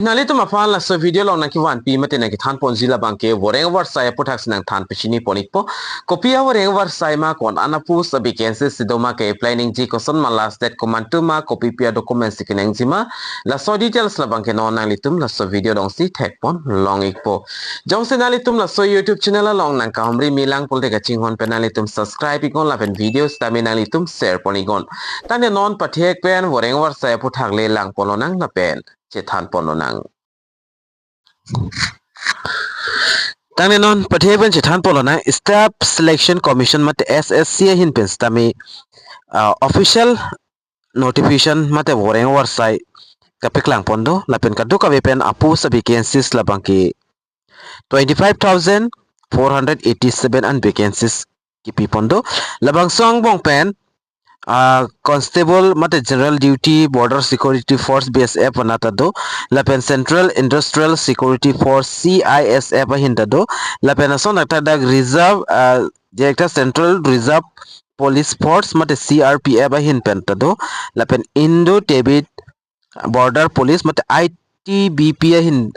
Nali tu mafan la so video long naki wan pi mate naki than pon zila bangke Voreng Avarsai puthak sinang than pichini ponikpo kopia Voreng Avarsai ma kon anapu sa vacancies sidoma ke planning ji koson ma last date komantu ma kopi pia document sikineng jima la so details la bangke no nang litum la so video dong si tag pon long ikpo jong se nali tum la so YouTube channel la long nang ka humri milang polte ka chinghon penali tum subscribe ikon la pen videos tami nali tum share ponigon tane non pathek pen Voreng Avarsai puthak le lang polonang na pen che than polonang Tang non patheban che than polona staff selection commission mate SSC hin pens tami official notification mate Voreng Avarsai kapik lang pondo lapen kadu ka pen apu sa vacancies labangki 25,487 an vacancies kipi pondo labang song bong pen constable mate general duty border security force BSF anatado lapen central industrial security force CISF hintado lapen ason dag reserve director central reserve police force mate CRPF hinpentado lapen indo tibet border police mate ITBP hin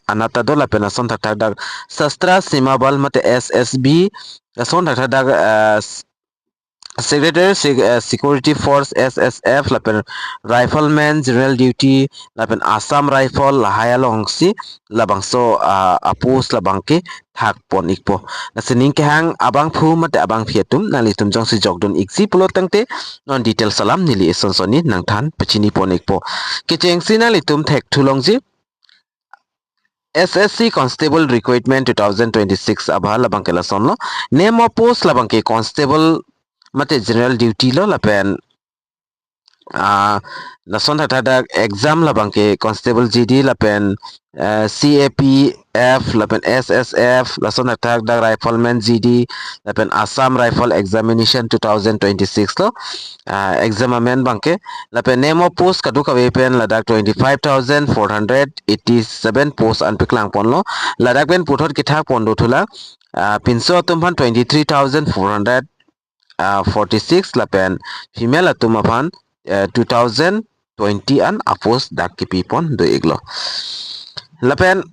anatado lapen ason dag sastra simabal mate SSB ason dag Secretary Security Force SSF lapen Rifleman General Duty lapen Assam Rifle lahayalong si labang so apus labang ke thak pon ikpo nasining ke hang abang phu mate abang phietum nalitum jong si jogdon iksi pulo tangte non detail salam nili sonsoni nang than pachini pon ikpo kicheng sinalitum thek thulong ji SSC Constable Recruitment 2026 abha labang ke lasonlo name of post labang ke constable mate general duty lo lapen nason thada exam labangke constable GD lapen CAPF lapen SSF nason thada rifleman GD lapen Assam Rifle Examination 2026 lo exam amen bangke lapen name of post kadu ka pen ladak 25,487 post anpiklang pon lo ladak pen puthot kithak pondo thula pinso tumpan 23,446 lapen female atum apan 2020 an apos dak kipipon do iglo lapen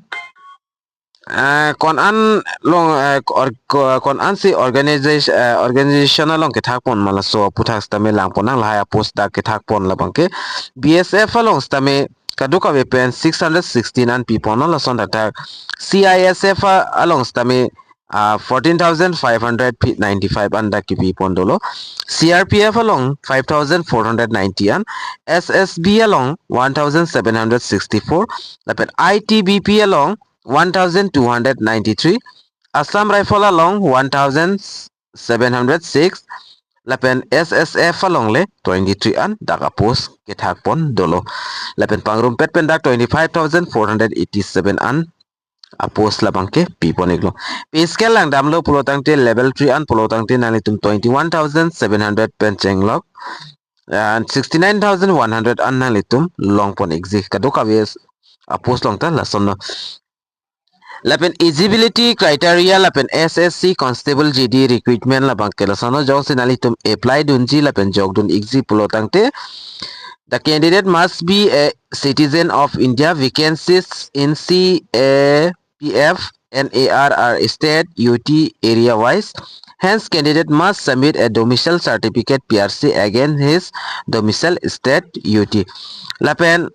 kon an long kon an si organization along ke thak pon mala so puthak stame lang pon ang lahaya post dak ke thak pon labang ke BSF along stame kaduka wepen 616 an pipon la son dak CISF along stame 14,595 anda kipi pondolo CRPF along 5,490 an SSB along 1,764 lapen ITBP along 1,293 Assam Rifle along 1,706 lapen SSF along le 23 an daga post kithak pon dolo lapen pangrumpet pen dak 25,487 an apos labang ke pipon iglo pay scale lang damlo pulotang te level 3 an pulotang te nalitum 21,700 pencheng log and 69,100 an nalitum long pon exit kadoka ves apos long ta lason lapen eligibility criteria lapen SSC Constable GD recruitment labang ke lason jong sinalitum apply dunji lapen jog dun exit pulotang te the candidate must be a citizen of India. Vacancies in CAPF and AR are state UT area wise. Hence, candidate must submit a domicile certificate PRC against his domicile state UT. Lapen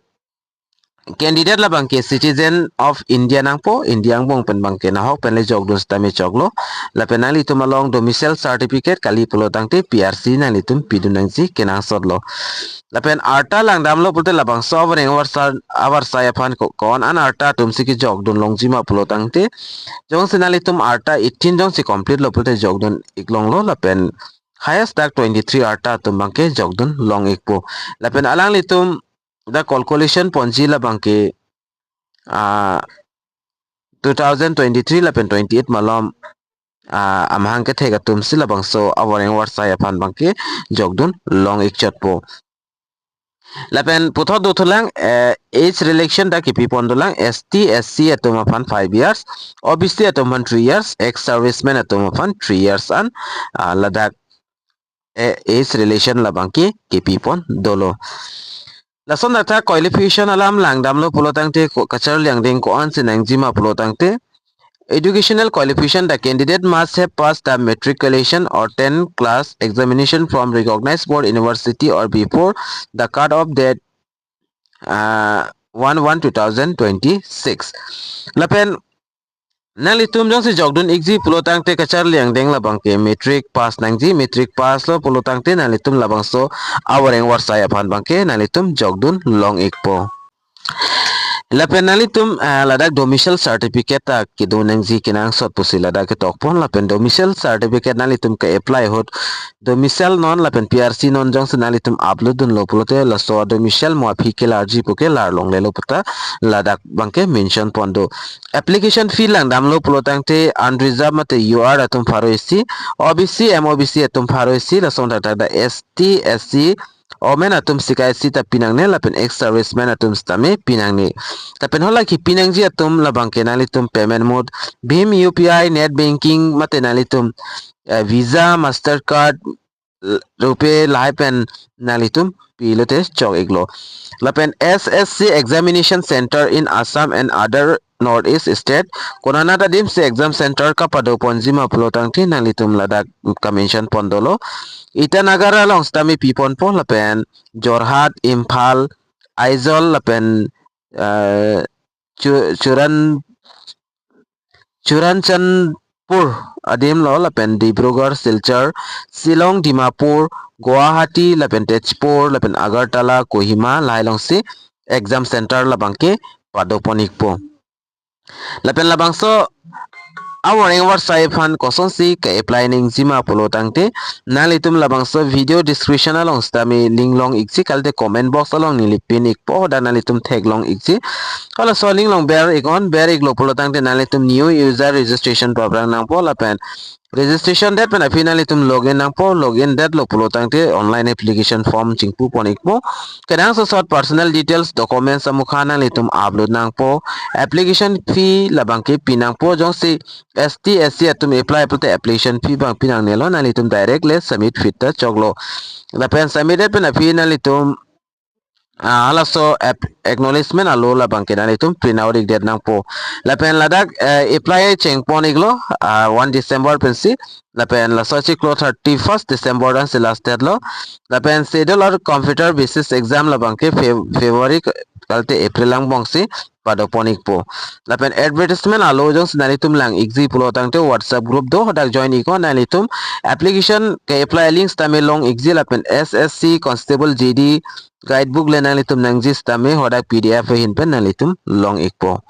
candidate la bangke citizen of India nang po India bong pen bangke na hok pen le jog dos tame choglo la penali tum along domicile certificate kali pulo tangte PRC na litum pidunang si kenang sodlo la pen arta lang damlo pulte la bang Voreng Avarsai aphan kon an arta tum si ki jog don longjima pulo tangte jong sinali tum arta 18 jong si complete lo pulte jog don iklong lo la pen highest dak 23 arta tum bangke jog don long ikpo la pen alang litum the calculation ponji la bangke 2023 lapen 28 malom amhang ke thega tum sila bangso Voreng Avarsai aphan bangke jogdun long ikchat po lapen putho dutulang age relation da kipi pondulang ST SC atum aphan 5 years OBC atum 3 years ex serviceman atum aphan 3 years an ladak age relation la bangke kipi pon dolo lason data qualification alam langdam lo pulotang te kachar liang ding ko an sinang jima pulotang te educational qualification. The candidate must have passed the matriculation or 10 class examination from recognized board university or before the cut off date 1/1/2026. Lapen nalitum jong si jogdun igji pulotang te kachar liang deng labang ke matric pass nangji matric pass lo pulotang te nalitum labang so Voreng Avarsai aphan bangke nalitum jogdun long ikpo. Lapen nalitum ladak domicile certificate ta kidu nangji kinang sot pusi ladak ke tokpon lapen domicile certificate nalitum ke apply hot domicile non lapen PRC non jong nalitum upload dun lo pulote laso domicile mo phike larji puke lar long le lo puta ladak bangke mention pondo application fee lang dam lo pulotang te unreserved mate UR atum pharoisi OBC MOBC atum pharoisi lason ta ST SC Omen atum sikai sita pinang ne lapen ex serviceman atum stame pinang ne tapen hola ki pinang ji atum labang kenalitum payment mode Bhim UPI net banking mate nalitum Visa Mastercard Rupee Lipen nalitum pilote chok iglo lapen SSC examination center in Assam and other Northeast state konana ta dim se exam center ka pado ponjima pulotang thi nalitum ladak ka mention pondolo Itanagara long stami pipon po lapen Jorhat Imphal Aizol lapen Churanchandpur adim lo lapen Dibrugarh Silchar Shillong Dimapur Guwahati lapen Tezpur lapen Agartala Kohima lailong si exam center labangke padoponik po lapen labangso Voreng Avarsai fan koson si ke apply ning jima pulotang te nalitum labangso video description along stami link long iksi kalte comment box along nilipin ikpo da nalitum tag long iksi kala so link long bear iglo pulotang te nalitum new user registration program nang po lapen registration date pen finally tum login nang po login date lo pulotang te online application form chingpu ponik po kadang so short personal details documents amukhana litum upload nang po application fee labang ke pinang po jong si ST SC atum apply pote application fee bang pinang nelo nalitum direct le submit fit ta choglo lapen submit pen finally tum also acknowledgement alo labang kenalitum print out date nang po lapen ladak apply cheng pon iglo 1 December pensi lapen la sochi klo 31st December dan si last date lo lapen schedule or computer basis exam labang ke February kalte April lang bongsi pada ponik po lapen advertisement alo jong sinalitum lang exi pulotang te WhatsApp group do hodak join iko nalitum application ke apply links tamilong exi lapen SSC Constable GD guidebook le nalitum nangjis tame hodak PDF hin pen nalitum long ikpo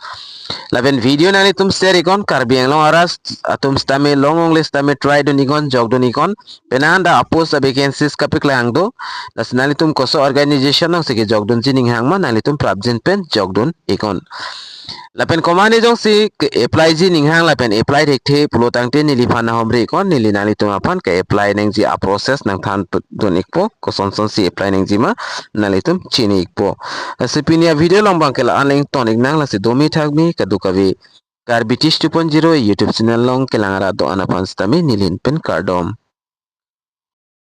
lapen video nalitum share ikon karbi long aras atum stame long list tame try do nikon jog do nikon penanda apos vacancies kapik lang do das nalitum koso organization nang sige jog don jining hang ma nalitum prabjin pen jog don ikon lapen komani jong si apply ji ning hang lapen apply dekte pulotang te nili phana homre kon nili nalitum apan ke apply nang ji a process nang than don ikpo koson son si apply nang ji ma nalitum chini ikpo sipinia video long bang kela anling tonik nang la si domi thagmi kadukavi Karbi 2.0 YouTube channel long kelangara do anapan stami nilin pen kardom